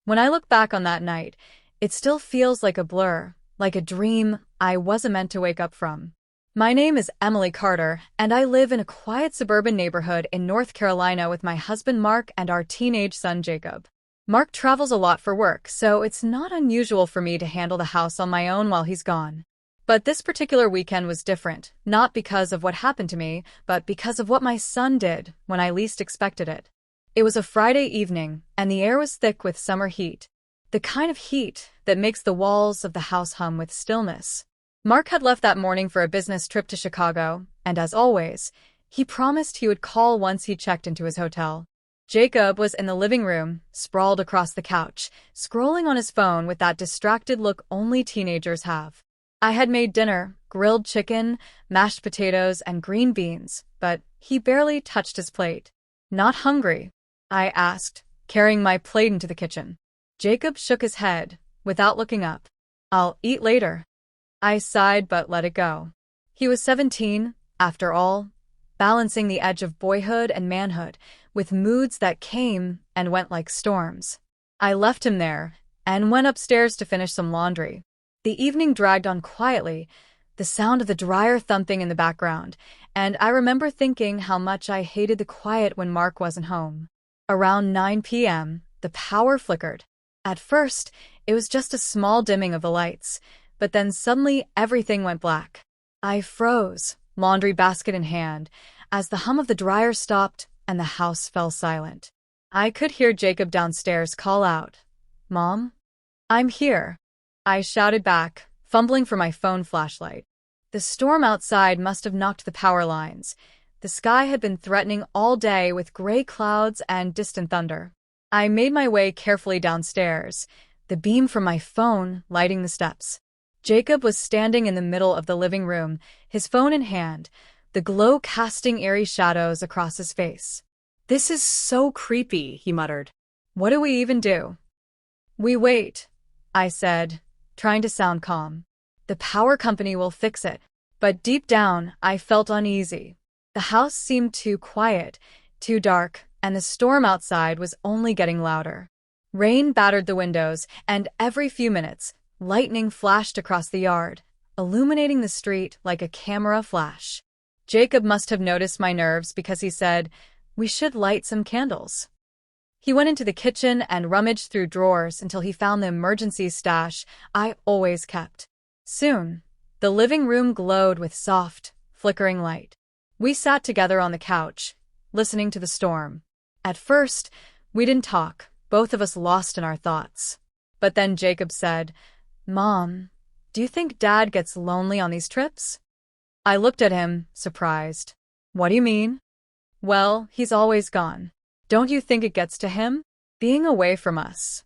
When I look back on that night, it still feels like a blur, like a dream I wasn't meant to wake up from. My name is Emily Carter, and I live in a quiet suburban neighborhood in North Carolina with my husband Mark and our teenage son Jacob. Mark travels a lot for work, so it's not unusual for me to handle the house on my own while he's gone. But this particular weekend was different, not because of what happened to me, but because of what my son did when I least expected it. It was a Friday evening, and the air was thick with summer heat, the kind of heat that makes the walls of the house hum with stillness. Mark had left that morning for a business trip to Chicago, and as always, he promised he would call once he checked into his hotel. Jacob was in the living room, sprawled across the couch, scrolling on his phone with that distracted look only teenagers have. I had made dinner, grilled chicken, mashed potatoes, and green beans, but he barely touched his plate. "Not hungry?" I asked, carrying my plate into the kitchen. Jacob shook his head, without looking up. "I'll eat later." I sighed but let it go. He was 17, after all, balancing the edge of boyhood and manhood, with moods that came and went like storms. I left him there, and went upstairs to finish some laundry. The evening dragged on quietly, the sound of the dryer thumping in the background, and I remember thinking how much I hated the quiet when Mark wasn't home. Around 9 p.m., the power flickered. At first, it was just a small dimming of the lights, but then suddenly everything went black. I froze, laundry basket in hand, as the hum of the dryer stopped and the house fell silent. I could hear Jacob downstairs call out, "Mom? I'm here." I shouted back, fumbling for my phone flashlight. The storm outside must have knocked the power lines. The sky had been threatening all day with gray clouds and distant thunder. I made my way carefully downstairs, the beam from my phone lighting the steps. Jacob was standing in the middle of the living room, his phone in hand, the glow casting eerie shadows across his face. "This is so creepy," he muttered. "What do we even do?" "We wait," I said, trying to sound calm. "The power company will fix it." But deep down, I felt uneasy. The house seemed too quiet, too dark, and the storm outside was only getting louder. Rain battered the windows, and every few minutes, lightning flashed across the yard, illuminating the street like a camera flash. Jacob must have noticed my nerves because he said, "We should light some candles." He went into the kitchen and rummaged through drawers until he found the emergency stash I always kept. Soon, the living room glowed with soft, flickering light. We sat together on the couch, listening to the storm. At first, we didn't talk, both of us lost in our thoughts. But then Jacob said, "Mom, do you think Dad gets lonely on these trips?" I looked at him, surprised. "What do you mean?" "Well, he's always gone. Don't you think it gets to him, being away from us?"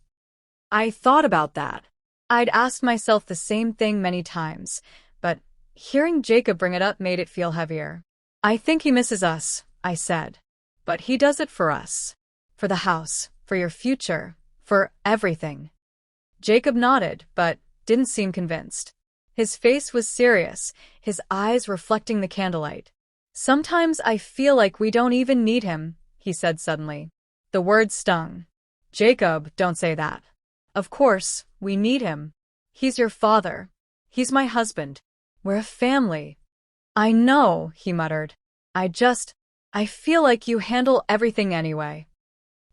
I thought about that. I'd asked myself the same thing many times, but hearing Jacob bring it up made it feel heavier. "I think he misses us," I said. "But he does it for us. For the house, for your future, for everything." Jacob nodded, but didn't seem convinced. His face was serious, his eyes reflecting the candlelight. "Sometimes I feel like we don't even need him," he said suddenly. The words stung. "Jacob, don't say that. Of course, we need him. He's your father. He's my husband. We're a family." "I know," he muttered. I feel like you handle everything anyway."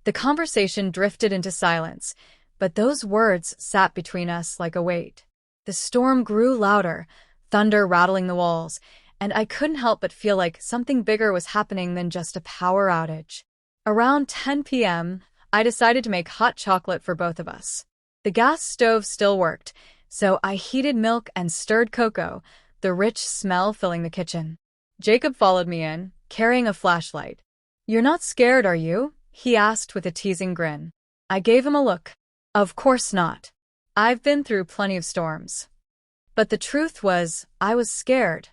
The conversation drifted into silence, but those words sat between us like a weight. The storm grew louder, thunder rattling the walls, and I couldn't help but feel like something bigger was happening than just a power outage. Around 10 p.m., I decided to make hot chocolate for both of us. The gas stove still worked, so I heated milk and stirred cocoa, the rich smell filling the kitchen. Jacob followed me in, carrying a flashlight. "You're not scared, are you?" he asked with a teasing grin. I gave him a look. "Of course not. I've been through plenty of storms." But the truth was, I was scared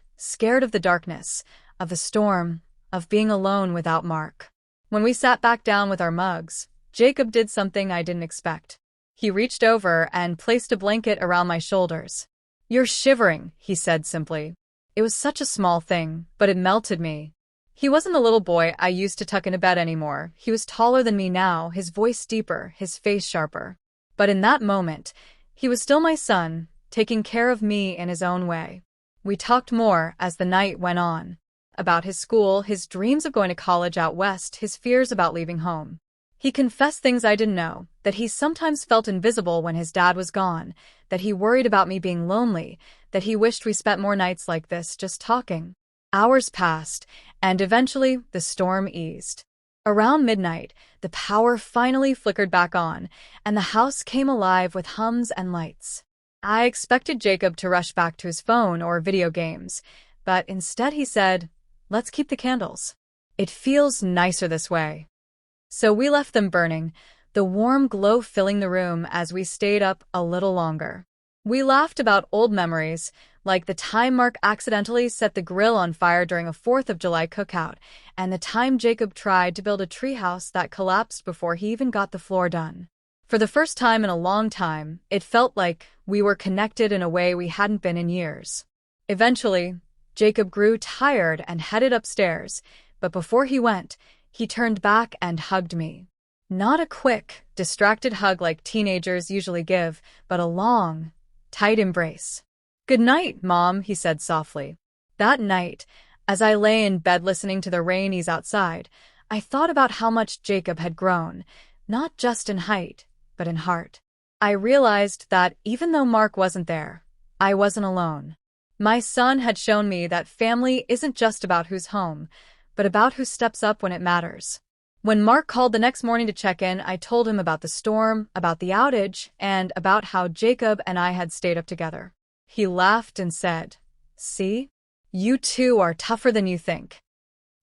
of the darkness, of the storm, of being alone without Mark. When we sat back down with our mugs, Jacob did something I didn't expect. He reached over and placed a blanket around my shoulders. "You're shivering," he said simply. It was such a small thing, but it melted me. He wasn't the little boy I used to tuck into bed anymore. He was taller than me now, his voice deeper, his face sharper. But in that moment, he was still my son, taking care of me in his own way. We talked more as the night went on. About his school, his dreams of going to college out west, his fears about leaving home. He confessed things I didn't know, that he sometimes felt invisible when his dad was gone, that he worried about me being lonely, that he wished we spent more nights like this just talking. Hours passed, and eventually the storm eased. Around midnight, the power finally flickered back on, and the house came alive with hums and lights. I expected Jacob to rush back to his phone or video games, but instead he said, "Let's keep the candles. It feels nicer this way." So we left them burning, the warm glow filling the room as we stayed up a little longer. We laughed about old memories, like the time Mark accidentally set the grill on fire during a 4th of July cookout, and the time Jacob tried to build a treehouse that collapsed before he even got the floor done. For the first time in a long time, it felt like we were connected in a way we hadn't been in years. Eventually, Jacob grew tired and headed upstairs, but before he went, he turned back and hugged me. Not a quick, distracted hug like teenagers usually give, but a long, tight embrace. "Good night, Mom," he said softly. That night, as I lay in bed listening to the rain ease outside, I thought about how much Jacob had grown, not just in height, but in heart. I realized that even though Mark wasn't there, I wasn't alone. My son had shown me that family isn't just about who's home, but about who steps up when it matters. When Mark called the next morning to check in, I told him about the storm, about the outage, and about how Jacob and I had stayed up together. He laughed and said, "See? You two are tougher than you think."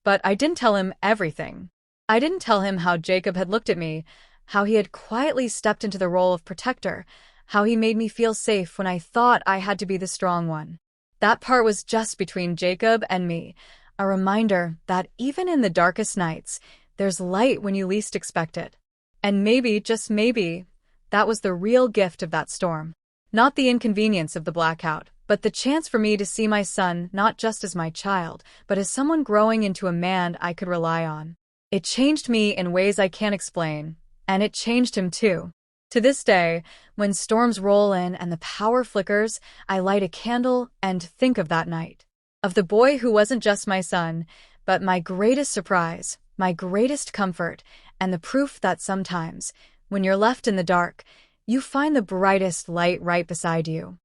But I didn't tell him everything. I didn't tell him how Jacob had looked at me, how he had quietly stepped into the role of protector, how he made me feel safe when I thought I had to be the strong one. That part was just between Jacob and me, a reminder that even in the darkest nights, there's light when you least expect it. And maybe, just maybe, that was the real gift of that storm. Not the inconvenience of the blackout, but the chance for me to see my son not just as my child, but as someone growing into a man I could rely on. It changed me in ways I can't explain, and it changed him too. To this day, when storms roll in and the power flickers, I light a candle and think of that night. Of the boy who wasn't just my son, but my greatest surprise, my greatest comfort, and the proof that sometimes, when you're left in the dark, you find the brightest light right beside you.